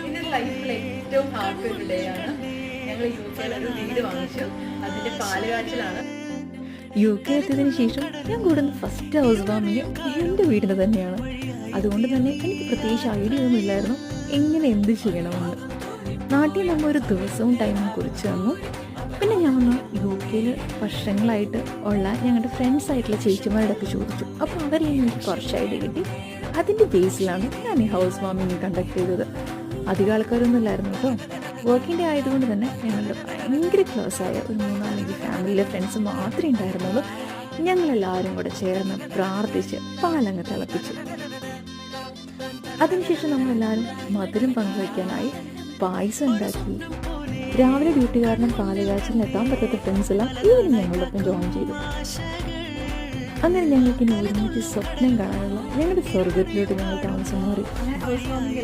എൻ്റെ ലൈഫിൽ ഏറ്റവും ഹാപ്പി ഒരു ഡേ ആണ്. ഞങ്ങൾ UK ഒരു വീട് വാങ്ങിച്ചു. അതിൻ്റെ പാലുകാച്ചിലാണ്. UK എത്തിയതിന് ശേഷം ഞാൻ കൂടുന്ന ഫസ്റ്റ് ഹൗസ് വാമിങ് എൻ്റെ വീടിന് തന്നെയാണ്. അതുകൊണ്ട് തന്നെ എനിക്ക് പ്രത്യേകിച്ച് ഐഡിയ ഒന്നും ഇല്ലായിരുന്നു എങ്ങനെ എന്ത് ചെയ്യണമെന്ന്. നാട്ടിൽ നമ്മൾ ഒരു ദിവസവും ടൈമും കുറിച്ച് തന്നു. പിന്നെ ഞാൻ വന്ന് UK വർഷങ്ങളായിട്ട് ഉള്ള ഞങ്ങളുടെ ഫ്രണ്ട്സ് ആയിട്ടുള്ള ചേച്ചിമാരോടൊക്കെ ചോദിച്ചു. അപ്പോൾ അവരിൽ എനിക്ക് കുറച്ച് ഐഡിയ കിട്ടി. അതിൻ്റെ ബേസിലാണ് ഞാൻ ഈ ഹൗസ് വാമിങ് കണ്ടക്ട് ചെയ്തത്. അധികം ആൾക്കാരൊന്നും ഇല്ലായിരുന്നു കേട്ടോ. വർക്കിംഗ് ഡേ ആയതുകൊണ്ട് തന്നെ ഞങ്ങളുടെ ഭയങ്കര ക്ലോസ് ആയ ഒരു 3-4 ഫാമിലിയിലെ ഫ്രണ്ട്സ് മാത്രമേ ഉണ്ടായിരുന്നുള്ളൂ. ഞങ്ങളെല്ലാവരും കൂടെ ചേർന്ന് പ്രാർത്ഥിച്ച് പാലങ്ങ് തിളപ്പിച്ചു. അതിനുശേഷം നമ്മളെല്ലാവരും മധുരം പങ്കുവയ്ക്കാനായി പായസം ഉണ്ടാക്കി. രാവിലെ ഡ്യൂട്ടി കാരണം പാലുകാച്ചിന് എത്താൻ പറ്റാത്ത ഫ്രണ്ട്സെല്ലാം ഈവനിങ് ഞങ്ങളോടൊപ്പം ജോയിൻ ചെയ്തു. അങ്ങനെ ഞങ്ങൾക്കിനി ഒരുമിച്ച് സ്വപ്നം കാണാനുള്ള ഞങ്ങളുടെ സ്വർഗത്തിലോട്ട് ഞങ്ങൾ താമസം മാറി.